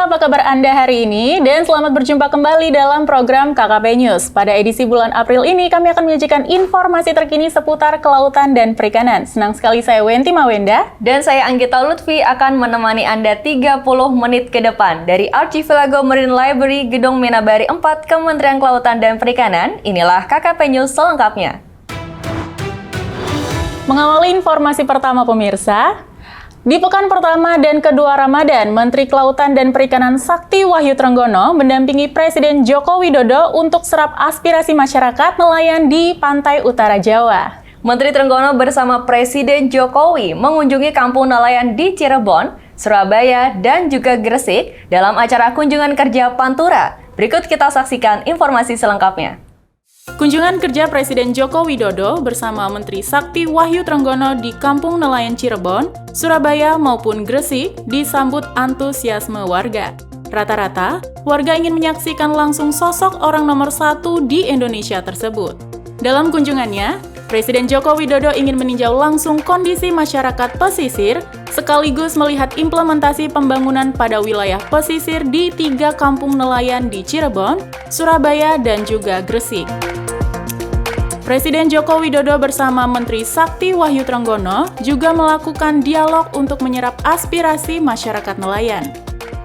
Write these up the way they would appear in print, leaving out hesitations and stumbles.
apa kabar Anda hari ini? Dan selamat berjumpa kembali dalam program KKP News. Pada edisi bulan April ini, kami akan menyajikan informasi terkini seputar kelautan dan perikanan. Senang sekali saya Wenti Mawenda. Dan saya Anggita Lutfi akan menemani Anda 30 menit ke depan. Dari Archipelago Marine Library, Gedung Menabari 4, Kementerian Kelautan dan Perikanan. Inilah KKP News selengkapnya. Mengawali informasi pertama pemirsa, di pekan pertama dan kedua Ramadan, Menteri Kelautan dan Perikanan Sakti Wahyu Trenggono mendampingi Presiden Joko Widodo untuk serap aspirasi masyarakat nelayan di pantai utara Jawa. Menteri Trenggono bersama Presiden Jokowi mengunjungi kampung nelayan di Cirebon, Surabaya, dan juga Gresik dalam acara kunjungan kerja Pantura. Berikut kita saksikan informasi selengkapnya. Kunjungan kerja Presiden Joko Widodo bersama Menteri Sakti Wahyu Trenggono di Kampung Nelayan Cirebon, Surabaya maupun Gresik disambut antusiasme warga. Rata-rata, warga ingin menyaksikan langsung sosok orang nomor 1 di Indonesia tersebut. Dalam kunjungannya, Presiden Joko Widodo ingin meninjau langsung kondisi masyarakat pesisir, sekaligus melihat implementasi pembangunan pada wilayah pesisir di 3 kampung nelayan di Cirebon, Surabaya, dan juga Gresik. Presiden Joko Widodo bersama Menteri Sakti Wahyu Trenggono juga melakukan dialog untuk menyerap aspirasi masyarakat nelayan.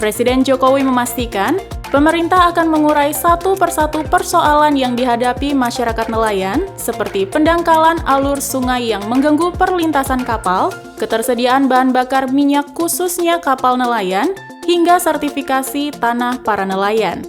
Presiden Jokowi memastikan pemerintah akan mengurai satu persatu persoalan yang dihadapi masyarakat nelayan, seperti pendangkalan alur sungai yang mengganggu perlintasan kapal, ketersediaan bahan bakar minyak khususnya kapal nelayan, hingga sertifikasi tanah para nelayan.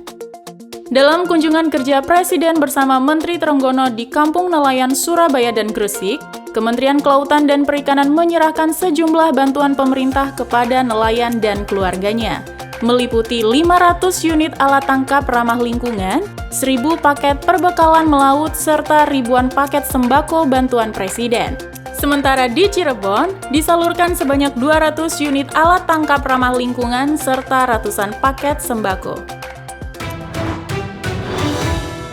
Dalam kunjungan kerja Presiden bersama Menteri Trenggono di Kampung Nelayan Surabaya dan Gresik, Kementerian Kelautan dan Perikanan menyerahkan sejumlah bantuan pemerintah kepada nelayan dan keluarganya, meliputi 500 unit alat tangkap ramah lingkungan, 1.000 paket perbekalan melaut, serta ribuan paket sembako bantuan Presiden. Sementara di Cirebon, disalurkan sebanyak 200 unit alat tangkap ramah lingkungan serta ratusan paket sembako.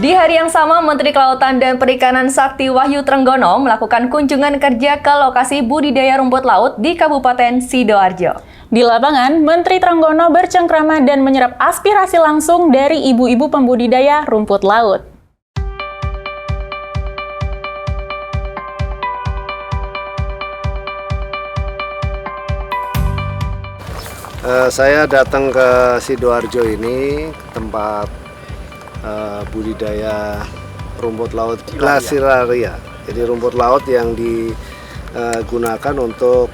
Di hari yang sama, Menteri Kelautan dan Perikanan Sakti Wahyu Trenggono melakukan kunjungan kerja ke lokasi budidaya rumput laut di Kabupaten Sidoarjo. Di lapangan, Menteri Trenggono bercengkrama dan menyerap aspirasi langsung dari ibu-ibu pembudidaya rumput laut. Saya datang ke Sidoarjo ini, tempat budidaya rumput laut Glasilaria. Jadi rumput laut yang digunakan untuk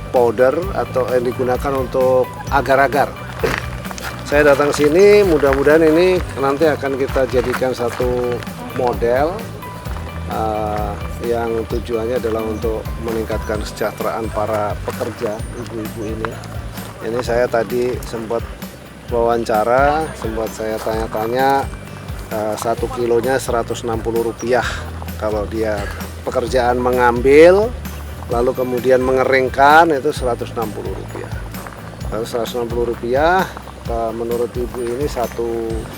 powder atau yang digunakan untuk agar-agar. Saya datang sini, mudah-mudahan ini nanti akan kita jadikan satu model yang tujuannya adalah untuk meningkatkan kesejahteraan para pekerja ibu-ibu ini. Ini saya tadi sempat wawancara, sempat saya tanya-tanya, 1 kilonya Rp160 kalau dia pekerjaan mengambil lalu kemudian mengeringkan itu Rp160. Lalu Rp160 menurut ibu ini 1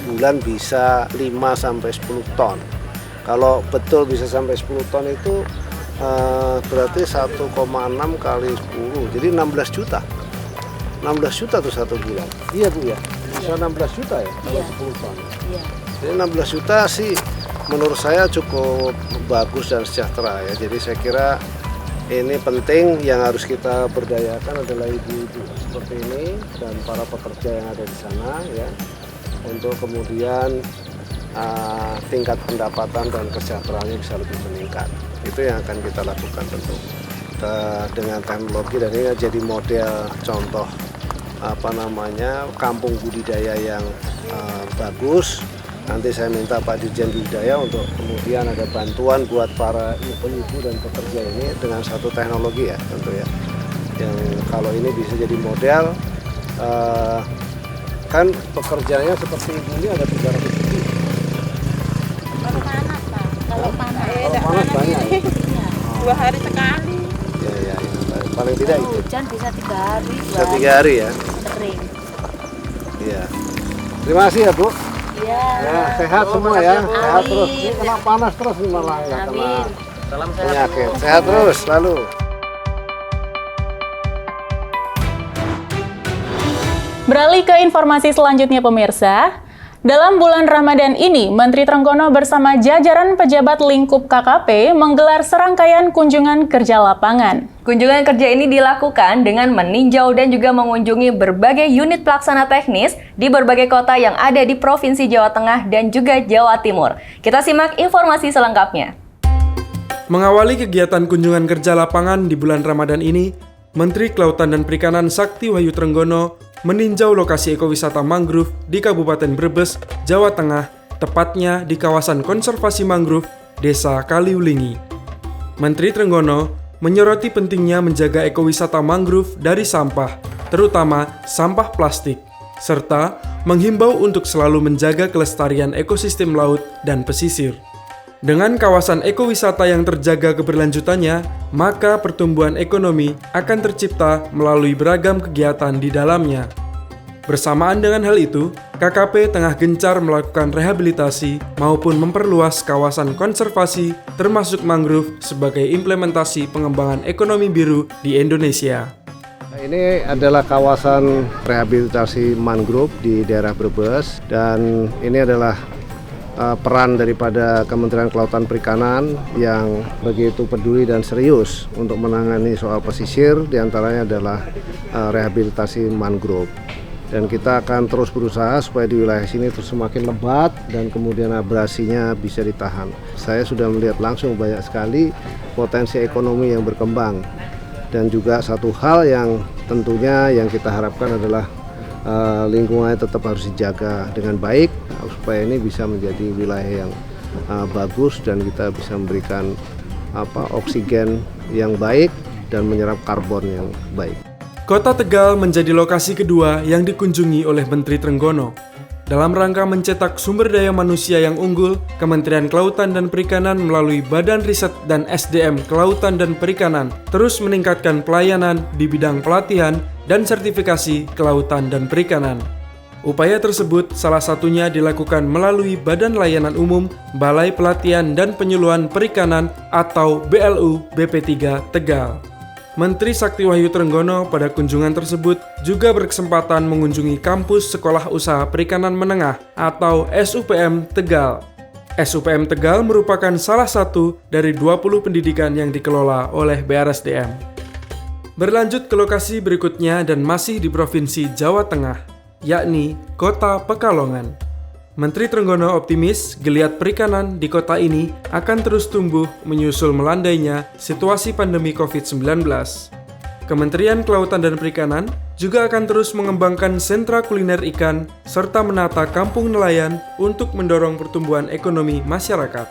bulan bisa 5-10 ton. Kalau betul bisa sampai 10 ton itu berarti 1,6 kali 10, jadi 16 juta. 16 juta tuh 1 bulan. Iya Bu ya, bisa 16 juta ya kalau 10 ton. Iya. Jadi 16 juta sih menurut saya cukup bagus dan sejahtera ya. Jadi saya kira ini penting, yang harus kita berdayakan adalah ibu-ibu seperti ini dan para pekerja yang ada di sana ya, untuk kemudian tingkat pendapatan dan kesejahteraannya bisa lebih meningkat. Itu yang akan kita lakukan tentu dengan teknologi, dan ini jadi model contoh kampung budidaya yang bagus. Nanti saya minta Pak Dirjen Budidaya untuk kemudian ada bantuan buat para ibu-ibu dan pekerja ini dengan satu teknologi ya tentu ya, yang kalau ini bisa jadi model. Kan pekerjaannya seperti ibu ini ada 300 lebih. Kalau panas Pak, kalau panas Banyak ya? 2 hari sekali. Ya, paling tidak itu. Hujan bisa 3 hari. Bisa 3 hari ya. Kering. Iya. Terima kasih ya Bu. Iya. Ya, sehat semua ya. Sehat Amin. terus. Ini kena panas terus nih malah ya, kena Amin. penyakit. Sehat terus selalu. Beralih ke informasi selanjutnya pemirsa. Dalam bulan Ramadan ini, Menteri Trenggono bersama jajaran pejabat lingkup KKP menggelar serangkaian kunjungan kerja lapangan. Kunjungan kerja ini dilakukan dengan meninjau dan juga mengunjungi berbagai unit pelaksana teknis di berbagai kota yang ada di Provinsi Jawa Tengah dan juga Jawa Timur. Kita simak informasi selengkapnya. Mengawali kegiatan kunjungan kerja lapangan di bulan Ramadan ini, Menteri Kelautan dan Perikanan Sakti Wahyu Trenggono meninjau lokasi ekowisata mangrove di Kabupaten Brebes, Jawa Tengah, tepatnya di kawasan konservasi mangrove Desa Kaliulingi. Menteri Trenggono menyoroti pentingnya menjaga ekowisata mangrove dari sampah, terutama sampah plastik, serta menghimbau untuk selalu menjaga kelestarian ekosistem laut dan pesisir. Dengan kawasan ekowisata yang terjaga keberlanjutannya, maka pertumbuhan ekonomi akan tercipta melalui beragam kegiatan di dalamnya. Bersamaan dengan hal itu, KKP tengah gencar melakukan rehabilitasi maupun memperluas kawasan konservasi termasuk mangrove sebagai implementasi pengembangan ekonomi biru di Indonesia. Ini adalah kawasan rehabilitasi mangrove di daerah Brebes dan ini adalah peran daripada Kementerian Kelautan Perikanan yang begitu peduli dan serius untuk menangani soal pesisir, diantaranya adalah rehabilitasi mangrove. Dan kita akan terus berusaha supaya di wilayah sini terus semakin lebat dan kemudian abrasinya bisa ditahan. Saya sudah melihat langsung banyak sekali potensi ekonomi yang berkembang. Dan juga satu hal yang tentunya yang kita harapkan adalah lingkungannya tetap harus dijaga dengan baik supaya ini bisa menjadi wilayah yang bagus dan kita bisa memberikan oksigen yang baik dan menyerap karbon yang baik. Kota Tegal menjadi lokasi kedua yang dikunjungi oleh Menteri Trenggono. Dalam rangka mencetak sumber daya manusia yang unggul, Kementerian Kelautan dan Perikanan melalui Badan Riset dan SDM Kelautan dan Perikanan terus meningkatkan pelayanan di bidang pelatihan dan sertifikasi kelautan dan perikanan. Upaya tersebut salah satunya dilakukan melalui Badan Layanan Umum Balai Pelatihan dan Penyuluhan Perikanan atau BLU BP3 Tegal. Menteri Sakti Wahyu Trenggono pada kunjungan tersebut juga berkesempatan mengunjungi kampus Sekolah Usaha Perikanan Menengah atau SUPM Tegal. SUPM Tegal merupakan salah satu dari 20 pendidikan yang dikelola oleh BRSDM. Berlanjut ke lokasi berikutnya dan masih di Provinsi Jawa Tengah, yakni Kota Pekalongan. Menteri Trenggono optimis geliat perikanan di kota ini akan terus tumbuh menyusul melandainya situasi pandemi COVID-19. Kementerian Kelautan dan Perikanan juga akan terus mengembangkan sentra kuliner ikan serta menata kampung nelayan untuk mendorong pertumbuhan ekonomi masyarakat.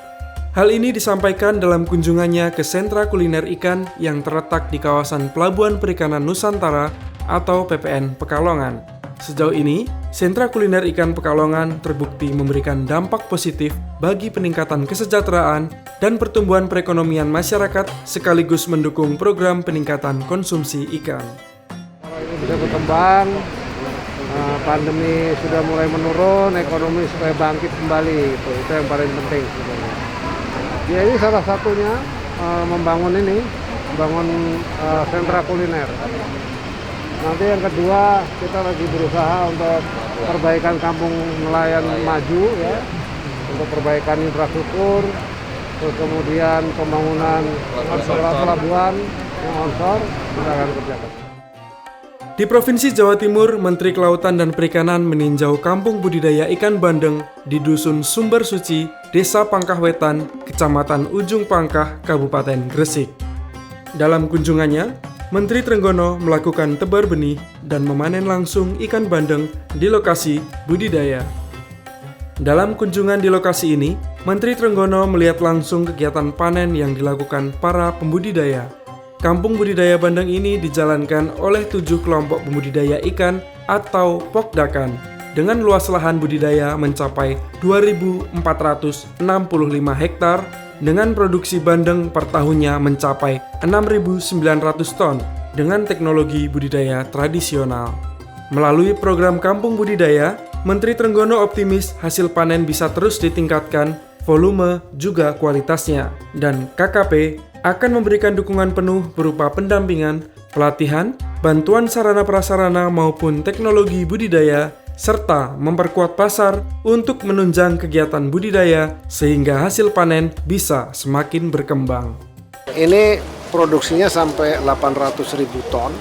Hal ini disampaikan dalam kunjungannya ke sentra kuliner ikan yang terletak di kawasan Pelabuhan Perikanan Nusantara atau PPN Pekalongan. Sejauh ini, sentra kuliner ikan Pekalongan terbukti memberikan dampak positif bagi peningkatan kesejahteraan dan pertumbuhan perekonomian masyarakat sekaligus mendukung program peningkatan konsumsi ikan. Kalau ini bisa berkembang, pandemi sudah mulai menurun, ekonomi supaya bangkit kembali, itu yang paling penting sebenarnya. Ya ini salah satunya membangun sentra kuliner. Nanti yang kedua kita lagi berusaha untuk perbaikan kampung nelayan maju ya, untuk perbaikan infrastruktur, terus kemudian pembangunan pelabuhan yang onshore kita akan kerjakan. Di Provinsi Jawa Timur, Menteri Kelautan dan Perikanan meninjau kampung budidaya ikan bandeng di Dusun Sumber Suci, Desa Pangkah-Wetan, Kecamatan Ujung Pangkah, Kabupaten Gresik. Dalam kunjungannya, Menteri Trenggono melakukan tebar benih dan memanen langsung ikan bandeng di lokasi budidaya. Dalam kunjungan di lokasi ini, Menteri Trenggono melihat langsung kegiatan panen yang dilakukan para pembudidaya. Kampung budidaya bandeng ini dijalankan oleh 7 kelompok pembudidaya ikan atau Pokdakan dengan luas lahan budidaya mencapai 2.465 hektar dengan produksi bandeng per tahunnya mencapai 6.900 ton dengan teknologi budidaya tradisional. Melalui program Kampung Budidaya, Menteri Trenggono optimis hasil panen bisa terus ditingkatkan, volume juga kualitasnya, dan KKP akan memberikan dukungan penuh berupa pendampingan, pelatihan, bantuan sarana prasarana maupun teknologi budidaya, serta memperkuat pasar untuk menunjang kegiatan budidaya sehingga hasil panen bisa semakin berkembang. Ini produksinya sampai 800.000 ton,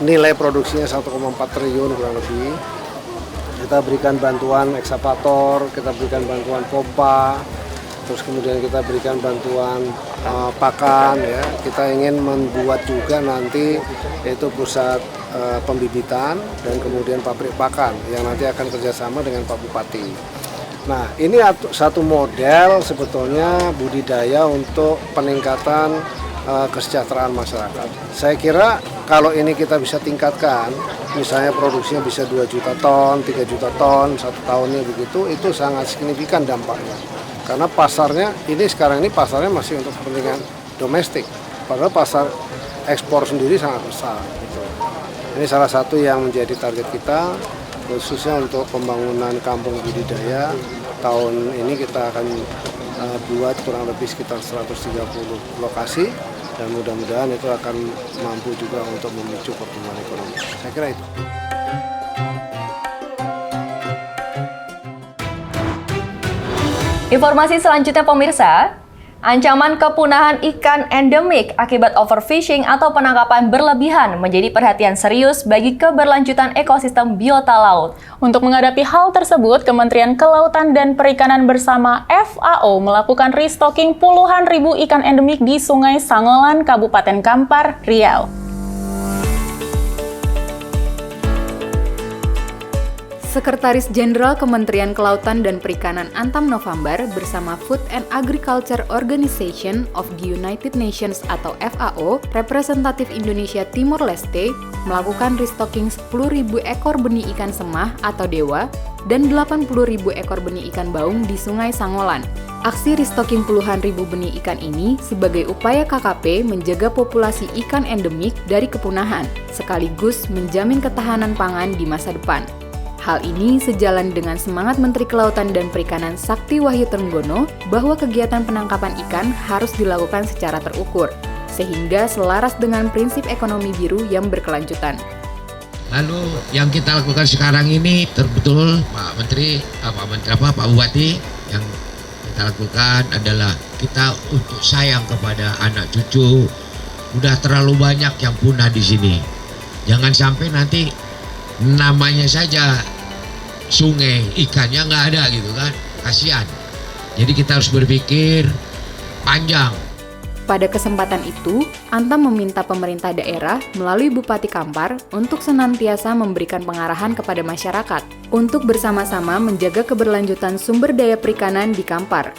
nilai produksinya 1,4 triliun kurang lebih. Kita berikan bantuan ekskavator, kita berikan bantuan pompa, terus kemudian kita berikan bantuan pakan, ya. Kita ingin membuat juga nanti yaitu pusat pembibitan dan kemudian pabrik pakan yang nanti akan kerjasama dengan Pak Bupati. Nah, ini satu model sebetulnya budidaya untuk peningkatan kesejahteraan masyarakat. Saya kira kalau ini kita bisa tingkatkan, misalnya produksinya bisa 2 juta ton, 3 juta ton, 1 tahunnya begitu, itu sangat signifikan dampaknya. Karena pasarnya, sekarang ini pasarnya masih untuk kepentingan domestik, padahal pasar ekspor sendiri sangat besar. Gitu. Ini salah satu yang menjadi target kita, khususnya untuk pembangunan kampung budidaya. Tahun ini kita akan buat kurang lebih sekitar 130 lokasi, dan mudah-mudahan itu akan mampu juga untuk memicu pertumbuhan ekonomi. Saya kira itu. Informasi selanjutnya pemirsa, ancaman kepunahan ikan endemik akibat overfishing atau penangkapan berlebihan menjadi perhatian serius bagi keberlanjutan ekosistem biota laut. Untuk menghadapi hal tersebut, Kementerian Kelautan dan Perikanan bersama FAO melakukan restocking puluhan ribu ikan endemik di Sungai Sangolan, Kabupaten Kampar, Riau. Sekretaris Jenderal Kementerian Kelautan dan Perikanan Antam November bersama Food and Agriculture Organization of the United Nations atau FAO, representatif Indonesia Timor Leste, melakukan restocking 10.000 ekor benih ikan semah atau dewa dan 80.000 ekor benih ikan baung di Sungai Sangolan. Aksi restocking puluhan ribu benih ikan ini sebagai upaya KKP menjaga populasi ikan endemik dari kepunahan, sekaligus menjamin ketahanan pangan di masa depan. Hal ini sejalan dengan semangat Menteri Kelautan dan Perikanan Sakti Wahyu Trenggono bahwa kegiatan penangkapan ikan harus dilakukan secara terukur, sehingga selaras dengan prinsip ekonomi biru yang berkelanjutan. Lalu yang kita lakukan sekarang ini betul Pak Bupati, yang kita lakukan adalah kita untuk sayang kepada anak cucu. Udah terlalu banyak yang punah di sini. Jangan sampai nanti namanya saja sungai, ikannya nggak ada gitu kan, kasihan. Jadi kita harus berpikir panjang. Pada kesempatan itu, Antam meminta pemerintah daerah melalui Bupati Kampar untuk senantiasa memberikan pengarahan kepada masyarakat untuk bersama-sama menjaga keberlanjutan sumber daya perikanan di Kampar.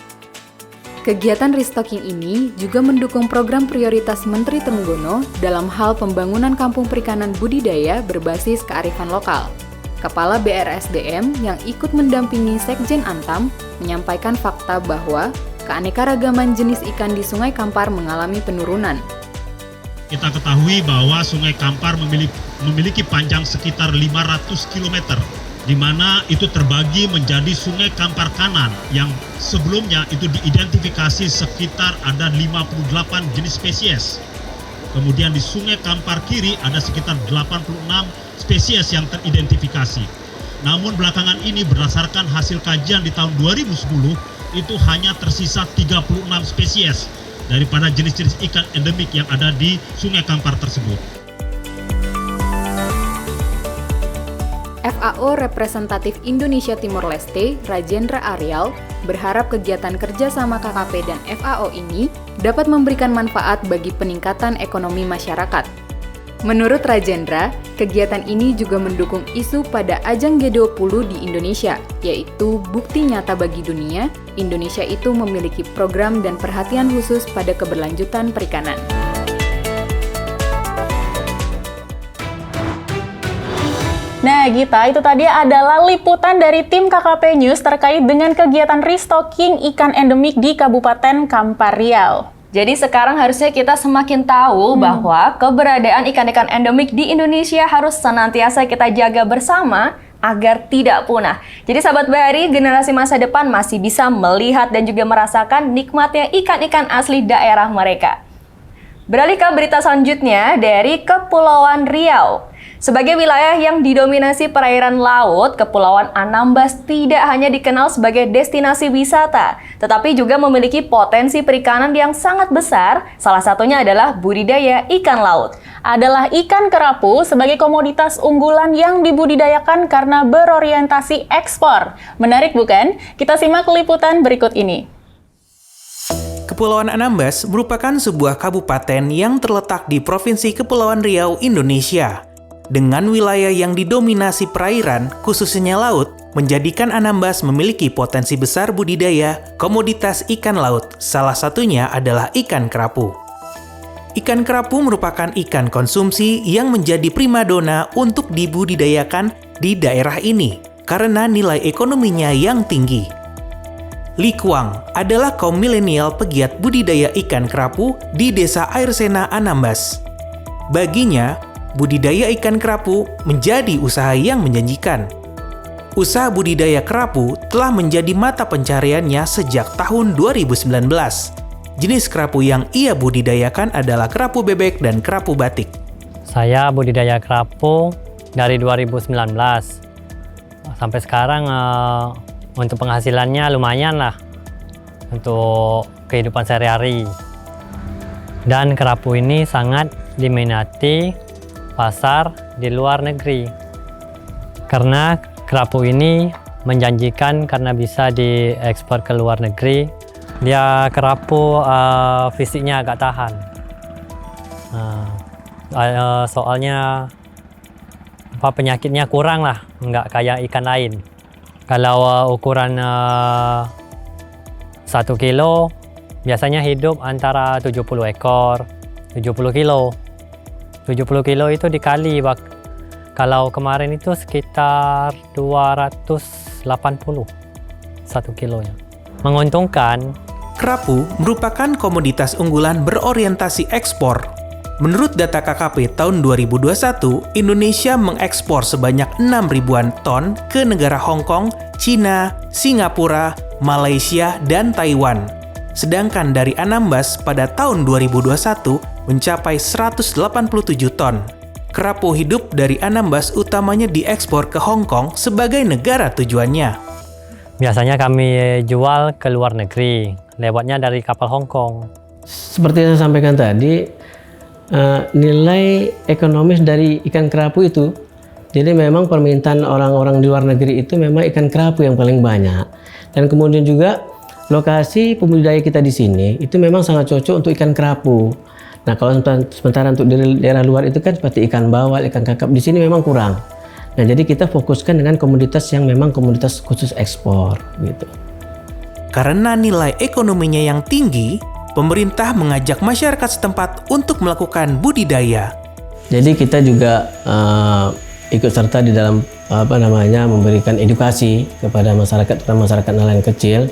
Kegiatan restocking ini juga mendukung program prioritas Menteri Trenggono dalam hal pembangunan kampung perikanan budidaya berbasis kearifan lokal. Kepala BRSDM yang ikut mendampingi Sekjen Antam menyampaikan fakta bahwa keanekaragaman jenis ikan di Sungai Kampar mengalami penurunan. Kita ketahui bahwa Sungai Kampar memiliki panjang sekitar 500 km, di mana itu terbagi menjadi Sungai Kampar Kanan yang sebelumnya itu diidentifikasi sekitar ada 58 jenis spesies. Kemudian di Sungai Kampar Kiri ada sekitar 86 spesies yang teridentifikasi. Namun belakangan ini berdasarkan hasil kajian di tahun 2010 itu hanya tersisa 36 spesies daripada jenis-jenis ikan endemik yang ada di Sungai Kampar tersebut. FAO representatif Indonesia Timor Leste, Rajendra Aryal, berharap kegiatan kerjasama KKP dan FAO ini dapat memberikan manfaat bagi peningkatan ekonomi masyarakat. Menurut Rajendra, kegiatan ini juga mendukung isu pada ajang G20 di Indonesia, yaitu bukti nyata bagi dunia, Indonesia itu memiliki program dan perhatian khusus pada keberlanjutan perikanan. Nah Gita, itu tadi adalah liputan dari tim KKP News terkait dengan kegiatan restocking ikan endemik di Kabupaten Kampar Riau. Jadi sekarang harusnya kita semakin tahu bahwa keberadaan ikan-ikan endemik di Indonesia harus senantiasa kita jaga bersama agar tidak punah. Jadi sahabat Bahari, generasi masa depan masih bisa melihat dan juga merasakan nikmatnya ikan-ikan asli daerah mereka. Beralih ke berita selanjutnya dari Kepulauan Riau. Sebagai wilayah yang didominasi perairan laut, Kepulauan Anambas tidak hanya dikenal sebagai destinasi wisata, tetapi juga memiliki potensi perikanan yang sangat besar, salah satunya adalah budidaya ikan laut. Adalah ikan kerapu sebagai komoditas unggulan yang dibudidayakan karena berorientasi ekspor. Menarik bukan? Kita simak liputan berikut ini. Kepulauan Anambas merupakan sebuah kabupaten yang terletak di Provinsi Kepulauan Riau, Indonesia. Dengan wilayah yang didominasi perairan, khususnya laut, menjadikan Anambas memiliki potensi besar budidaya komoditas ikan laut. Salah satunya adalah ikan kerapu. Ikan kerapu merupakan ikan konsumsi yang menjadi primadona untuk dibudidayakan di daerah ini karena nilai ekonominya yang tinggi. Li Kuang adalah kaum milenial pegiat budidaya ikan kerapu di Desa Airsena, Anambas. Baginya, budidaya ikan kerapu menjadi usaha yang menjanjikan. Usaha budidaya kerapu telah menjadi mata pencariannya sejak tahun 2019. Jenis kerapu yang ia budidayakan adalah kerapu bebek dan kerapu batik. Saya budidaya kerapu dari 2019. Sampai sekarang untuk penghasilannya lumayan lah untuk kehidupan sehari-hari. Dan kerapu ini sangat diminati pasar di luar negeri. Karena kerapu ini menjanjikan karena bisa diekspor ke luar negeri. Dia kerapu fisiknya agak tahan. Soalnya penyakitnya kurang lah, nggak kayak ikan lain. Kalau ukuran 1 kilo, biasanya hidup antara 70 ekor, 70 kilo. 70 kilo itu dikali, kalau kemarin itu sekitar 280 1 kilonya. Menguntungkan. Kerapu merupakan komoditas unggulan berorientasi ekspor. Menurut data KKP tahun 2021, Indonesia mengekspor sebanyak 6 ribuan ton ke negara Hong Kong, Cina, Singapura, Malaysia, dan Taiwan. Sedangkan dari Anambas pada tahun 2021 mencapai 187 ton. Kerapu hidup dari Anambas utamanya diekspor ke Hong Kong sebagai negara tujuannya. Biasanya kami jual ke luar negeri, lewatnya dari kapal Hong Kong. Seperti yang saya sampaikan tadi, nilai ekonomis dari ikan kerapu itu, jadi memang permintaan orang-orang di luar negeri itu memang ikan kerapu yang paling banyak. Dan kemudian juga lokasi pembudidaya kita di sini itu memang sangat cocok untuk ikan kerapu. Nah, kalau sementara untuk daerah luar itu kan seperti ikan bawal, ikan kakap, di sini memang kurang. Nah, jadi kita fokuskan dengan komoditas yang memang komoditas khusus ekspor gitu. Karena nilai ekonominya yang tinggi, pemerintah mengajak masyarakat setempat untuk melakukan budidaya. Jadi kita juga ikut serta di dalam memberikan edukasi kepada masyarakat, terutama masyarakat nelayan kecil,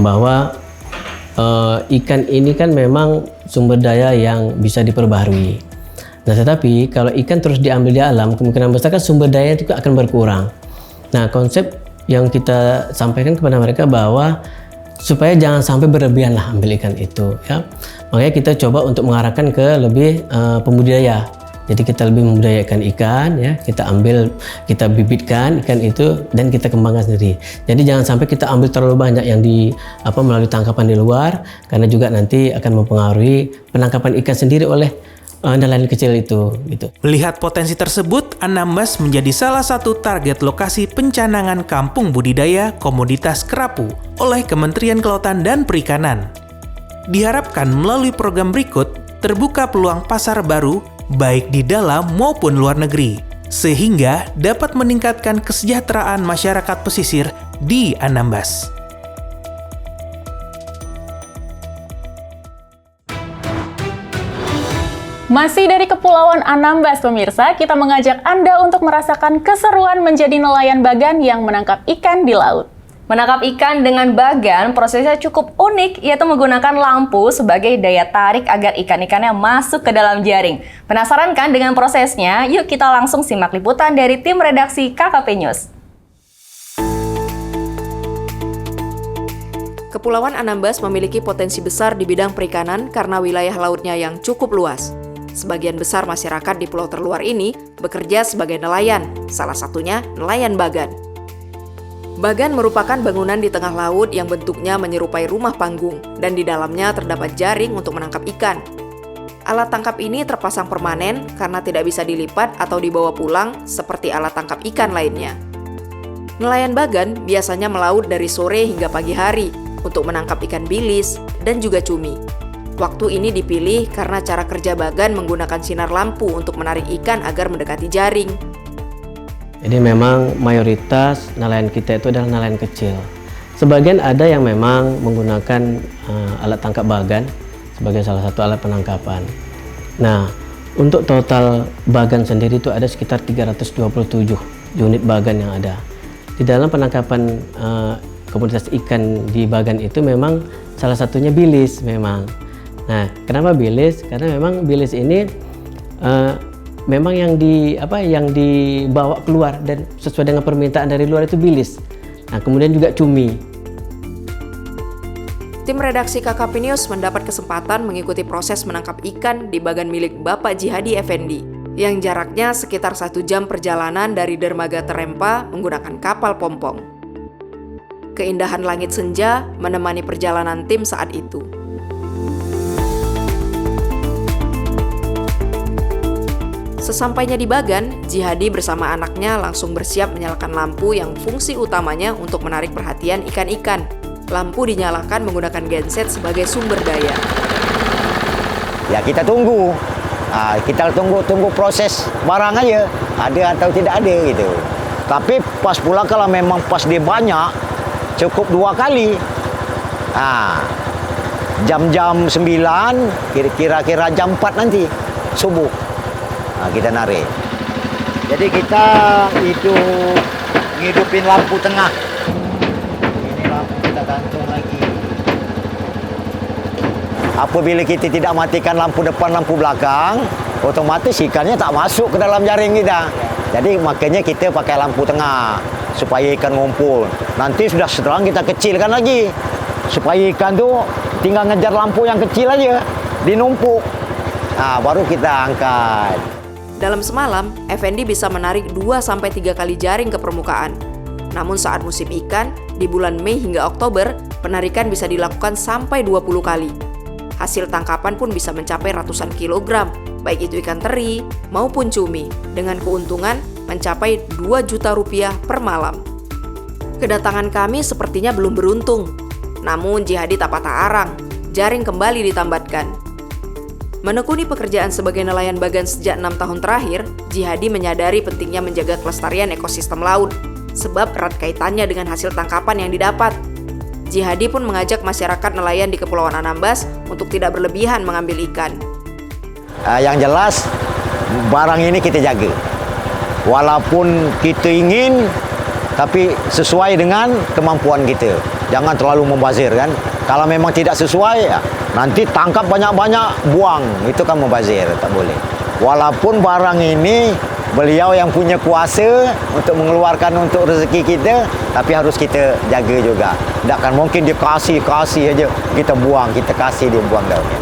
bahwa ikan ini kan memang sumber daya yang bisa diperbaharui. Nah, tetapi kalau ikan terus diambil di alam, kemungkinan besar kan sumber daya itu akan berkurang. Nah, konsep yang kita sampaikan kepada mereka bahwa supaya jangan sampai berlebihan lah ambil ikan itu, ya. Makanya kita coba untuk mengarahkan ke lebih pembudidaya. Jadi kita lebih membudidayakan ikan, ya. Kita ambil, kita bibitkan ikan itu dan kita kembangkan sendiri. Jadi jangan sampai kita ambil terlalu banyak yang melalui tangkapan di luar, karena juga nanti akan mempengaruhi penangkapan ikan sendiri oleh nelayan kecil itu gitu. Melihat potensi tersebut, Anambas menjadi salah satu target lokasi pencanangan kampung budidaya komoditas kerapu oleh Kementerian Kelautan dan Perikanan. Diharapkan melalui program berikut terbuka peluang pasar baru baik di dalam maupun luar negeri, sehingga dapat meningkatkan kesejahteraan masyarakat pesisir di Anambas. Masih dari Kepulauan Anambas, pemirsa, kita mengajak Anda untuk merasakan keseruan menjadi nelayan bagan yang menangkap ikan di laut. Menangkap ikan dengan bagan prosesnya cukup unik, yaitu menggunakan lampu sebagai daya tarik agar ikan-ikannya masuk ke dalam jaring. Penasaran kan dengan prosesnya? Yuk kita langsung simak liputan dari tim redaksi KKP News. Kepulauan Anambas memiliki potensi besar di bidang perikanan karena wilayah lautnya yang cukup luas. Sebagian besar masyarakat di pulau terluar ini bekerja sebagai nelayan, salah satunya nelayan bagan. Bagan merupakan bangunan di tengah laut yang bentuknya menyerupai rumah panggung dan di dalamnya terdapat jaring untuk menangkap ikan. Alat tangkap ini terpasang permanen karena tidak bisa dilipat atau dibawa pulang seperti alat tangkap ikan lainnya. Nelayan bagan biasanya melaut dari sore hingga pagi hari untuk menangkap ikan bilis dan juga cumi. Waktu ini dipilih karena cara kerja bagan menggunakan sinar lampu untuk menarik ikan agar mendekati jaring. Jadi memang mayoritas nelayan kita itu adalah nelayan kecil. Sebagian ada yang memang menggunakan alat tangkap bagan sebagai salah satu alat penangkapan. Nah, untuk total bagan sendiri itu ada sekitar 327 unit bagan yang ada. Di dalam penangkapan komoditas ikan di bagan itu memang salah satunya bilis memang. Nah, kenapa bilis? Karena memang bilis ini memang yang dibawa keluar dan sesuai dengan permintaan dari luar itu bilis. Nah, kemudian juga cumi. Tim redaksi KKP News mendapat kesempatan mengikuti proses menangkap ikan di bagan milik Bapak Jihadi Effendi, yang jaraknya sekitar 1 jam perjalanan dari dermaga Terempa menggunakan kapal pompong. Keindahan langit senja menemani perjalanan tim saat itu. Sesampainya di bagan, Jihadi bersama anaknya langsung bersiap menyalakan lampu yang fungsi utamanya untuk menarik perhatian ikan-ikan. Lampu dinyalakan menggunakan genset sebagai sumber daya. Ya kita tunggu. Kita tunggu proses barang aja, ada atau tidak ada gitu. Tapi pas pula kalau memang pas dia banyak, cukup 2 kali. Jam-jam 9, kira-kira jam 4 nanti, subuh. Kita narik. Jadi kita itu ngidupin lampu tengah. Ini lampu kita gantung lagi. Apabila kita tidak matikan lampu depan, lampu belakang, otomatis ikannya tak masuk ke dalam jaring kita. Jadi makanya kita pakai lampu tengah supaya ikan ngumpul. Nanti sudah setelah kita kecilkan lagi supaya ikan tuh tinggal ngejar lampu yang kecil aja, dinumpuk. Baru kita angkat. Dalam semalam, Effendi bisa menarik 2-3 kali jaring ke permukaan. Namun saat musim ikan, di bulan Mei hingga Oktober, penarikan bisa dilakukan sampai 20 kali. Hasil tangkapan pun bisa mencapai ratusan kilogram, baik itu ikan teri maupun cumi, dengan keuntungan mencapai 2 juta rupiah per malam. Kedatangan kami sepertinya belum beruntung. Namun Jihadi tak patah arang, jaring kembali ditambatkan. Menekuni pekerjaan sebagai nelayan bagan sejak 6 tahun terakhir, Jihadi menyadari pentingnya menjaga kelestarian ekosistem laut, sebab erat kaitannya dengan hasil tangkapan yang didapat. Jihadi pun mengajak masyarakat nelayan di Kepulauan Anambas untuk tidak berlebihan mengambil ikan. Yang jelas, barang ini kita jaga. Walaupun kita ingin, tapi sesuai dengan kemampuan kita. Jangan terlalu membazir kan. Kalau memang tidak sesuai, nanti tangkap banyak-banyak, buang. Itu kan membazir, tak boleh. Walaupun barang ini beliau yang punya kuasa untuk mengeluarkan untuk rezeki kita, tapi harus kita jaga juga. Tak akan mungkin dia kasih aja, kita buang, kita kasih, dia buang daunnya.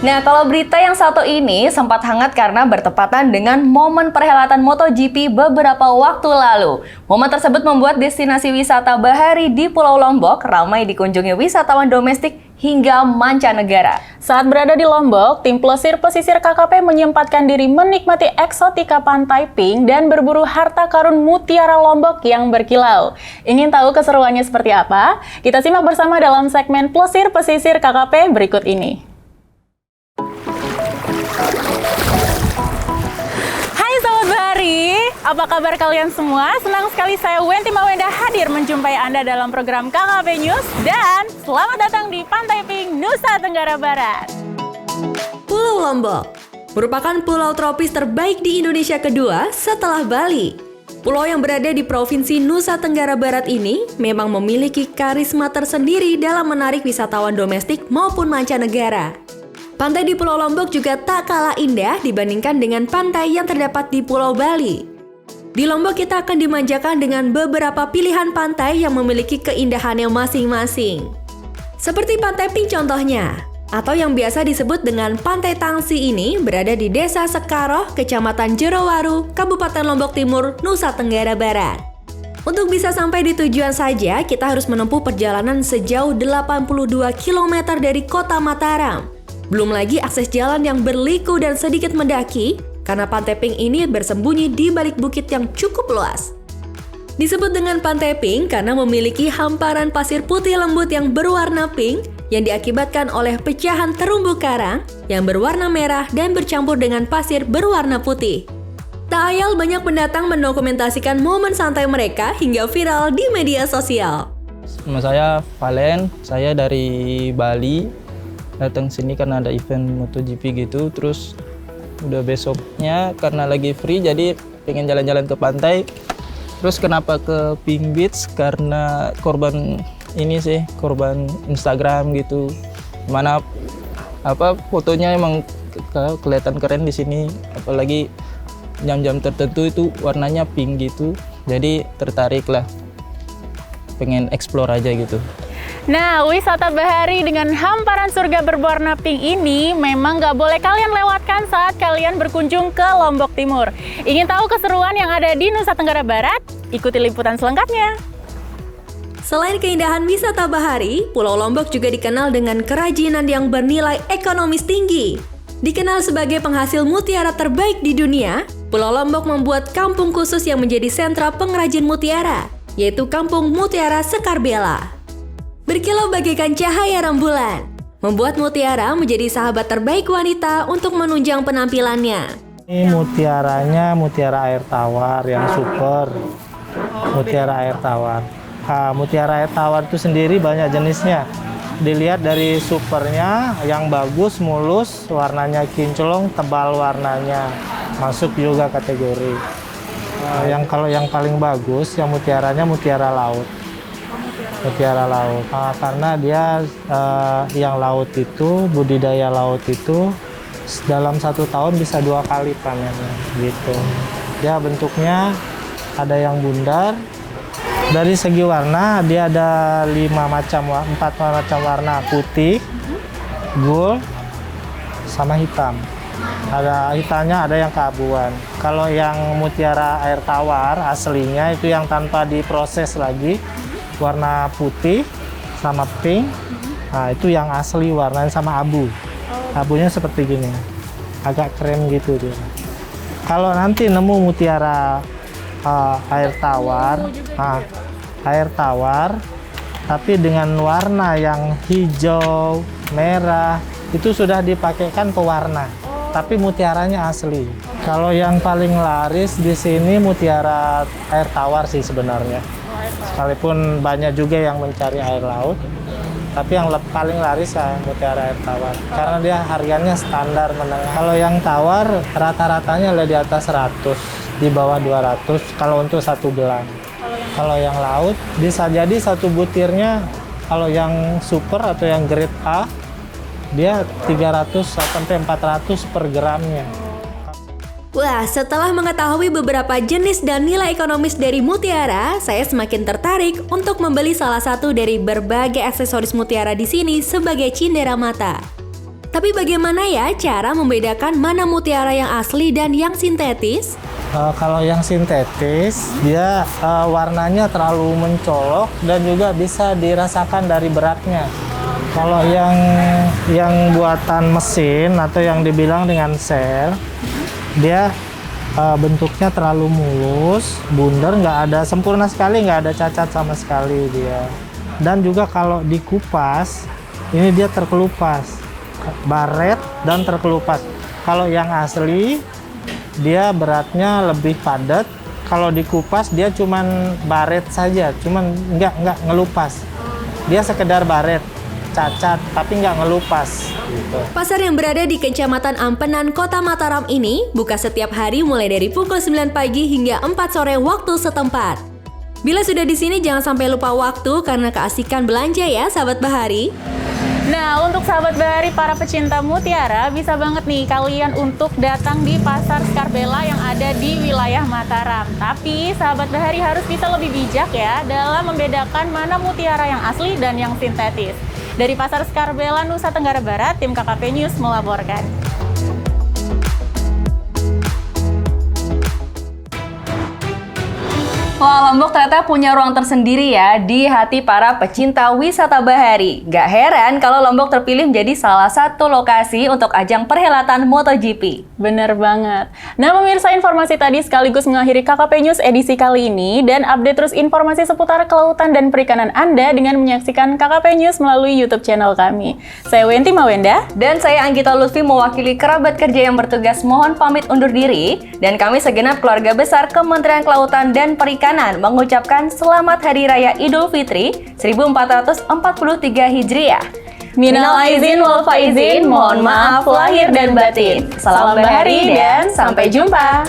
Nah, kalau berita yang satu ini sempat hangat karena bertepatan dengan momen perhelatan MotoGP beberapa waktu lalu. Momen tersebut membuat destinasi wisata bahari di Pulau Lombok ramai dikunjungi wisatawan domestik hingga mancanegara. Saat berada di Lombok, tim plesir pesisir KKP menyempatkan diri menikmati eksotika pantai pink dan berburu harta karun mutiara Lombok yang berkilau. Ingin tahu keseruannya seperti apa? Kita simak bersama dalam segmen plesir pesisir KKP berikut ini. Apa kabar kalian semua? Senang sekali saya Wenti Mawenda hadir menjumpai Anda dalam program KKP News dan selamat datang di Pantai Pink, Nusa Tenggara Barat. Pulau Lombok merupakan pulau tropis terbaik di Indonesia kedua setelah Bali. Pulau yang berada di Provinsi Nusa Tenggara Barat ini memang memiliki karisma tersendiri dalam menarik wisatawan domestik maupun mancanegara. Pantai di Pulau Lombok juga tak kalah indah dibandingkan dengan pantai yang terdapat di Pulau Bali. Di Lombok kita akan dimanjakan dengan beberapa pilihan pantai yang memiliki keindahannya masing-masing. Seperti Pantai Pink contohnya, atau yang biasa disebut dengan Pantai Tangsi ini berada di Desa Sekaroh, Kecamatan Jerowaru, Kabupaten Lombok Timur, Nusa Tenggara Barat. Untuk bisa sampai di tujuan saja, kita harus menempuh perjalanan sejauh 82 km dari kota Mataram. Belum lagi akses jalan yang berliku dan sedikit mendaki, karena Pantai Pink ini bersembunyi di balik bukit yang cukup luas. Disebut dengan Pantai Pink karena memiliki hamparan pasir putih lembut yang berwarna pink yang diakibatkan oleh pecahan terumbu karang yang berwarna merah dan bercampur dengan pasir berwarna putih. Tak ayal banyak pendatang mendokumentasikan momen santai mereka hingga viral di media sosial. Nama saya Valen, saya dari Bali. Datang sini karena ada event MotoGP gitu, terus udah besoknya karena lagi free jadi pengen jalan-jalan ke pantai. Terus kenapa ke Pink Beach? Karena korban ini sih, korban Instagram gitu. Mana fotonya emang kelihatan keren di sini, apalagi jam-jam tertentu itu warnanya pink gitu. Jadi tertarik lah, pengen explore aja gitu. Nah, wisata bahari dengan hamparan surga berwarna pink ini memang nggak boleh kalian lewatkan saat kalian berkunjung ke Lombok Timur. Ingin tahu keseruan yang ada di Nusa Tenggara Barat? Ikuti liputan selengkapnya. Selain keindahan wisata bahari, Pulau Lombok juga dikenal dengan kerajinan yang bernilai ekonomis tinggi. Dikenal sebagai penghasil mutiara terbaik di dunia, Pulau Lombok membuat kampung khusus yang menjadi sentra pengrajin mutiara, yaitu Kampung Mutiara Sekarbela. Berkilau bagaikan cahaya rembulan, membuat mutiara menjadi sahabat terbaik wanita untuk menunjang penampilannya. Ini mutiaranya mutiara air tawar yang super, mutiara air tawar. Mutiara air tawar itu sendiri banyak jenisnya. Dilihat dari supernya yang bagus, mulus, warnanya kinclong, tebal warnanya, masuk juga kategori. Kalau yang paling bagus, yang mutiaranya mutiara laut. Mutiara laut, karena dia yang laut itu, budidaya laut itu dalam 1 tahun bisa 2 kali panennya gitu. Dia bentuknya ada yang bundar. Dari segi warna dia ada 4 macam warna: putih, gold, sama hitam. Ada hitamnya, ada yang keabuan. Kalau yang mutiara air tawar aslinya itu yang tanpa diproses lagi, warna putih sama pink. Nah, itu yang asli warnanya sama abu. Abunya seperti gini, agak krem gitu dia. Kalau nanti nemu mutiara air tawar, tapi dengan warna yang hijau, merah, itu sudah dipakaikan pewarna, tapi mutiaranya asli. Kalau yang paling laris di sini mutiara air tawar sih sebenarnya. Sekalipun banyak juga yang mencari air laut, tapi yang paling laris mutiara air tawar karena dia harganya standar menengah. Kalau yang tawar rata-ratanya di atas 100, di bawah 200 kalau untuk 1 gelang. Kalau yang laut bisa jadi 1 butirnya, kalau yang super atau yang grade A dia 300 sampai 400 per gramnya. Wah, setelah mengetahui beberapa jenis dan nilai ekonomis dari mutiara, saya semakin tertarik untuk membeli salah satu dari berbagai aksesoris mutiara di sini sebagai cindera mata. Tapi bagaimana ya cara membedakan mana mutiara yang asli dan yang sintetis? Kalau yang sintetis, dia warnanya terlalu mencolok dan juga bisa dirasakan dari beratnya. Kalau yang buatan mesin atau yang dibilang dengan sel, dia bentuknya terlalu mulus, bundar, nggak ada sempurna sekali, nggak ada cacat sama sekali dia. Dan juga kalau dikupas, ini dia terkelupas, baret dan terkelupas. Kalau yang asli, dia beratnya lebih padat. Kalau dikupas dia cuman baret saja, cuman nggak ngelupas. Dia sekedar baret, cacat, tapi nggak ngelupas. Gitu. Pasar yang berada di Kecamatan Ampenan, Kota Mataram ini buka setiap hari mulai dari pukul 9 pagi hingga 4 sore waktu setempat. Bila sudah di sini jangan sampai lupa waktu karena keasikan belanja ya sahabat bahari. Nah, untuk sahabat Bahari, para pecinta mutiara, bisa banget nih kalian untuk datang di Pasar Skarbela yang ada di wilayah Mataram. Tapi, sahabat Bahari harus bisa lebih bijak ya dalam membedakan mana mutiara yang asli dan yang sintetis. Dari Pasar Skarbela, Nusa Tenggara Barat, tim KKP News melaporkan. Wah, Lombok ternyata punya ruang tersendiri ya di hati para pecinta wisata bahari. Gak heran kalau Lombok terpilih menjadi salah satu lokasi untuk ajang perhelatan MotoGP. Bener banget. Nah, pemirsa, informasi tadi sekaligus mengakhiri KKP News edisi kali ini. Dan update terus informasi seputar kelautan dan perikanan Anda dengan menyaksikan KKP News melalui YouTube channel kami. Saya Wenti Mawenda. Dan saya Anggita Lutfi mewakili kerabat kerja yang bertugas mohon pamit undur diri. Dan kami segenap keluarga besar Kementerian Kelautan dan Perikanan mengucapkan Selamat Hari Raya Idul Fitri 1443 Hijriah. Minal aizin wal faizin, mohon maaf lahir dan batin. Salam Bahari dan sampai jumpa.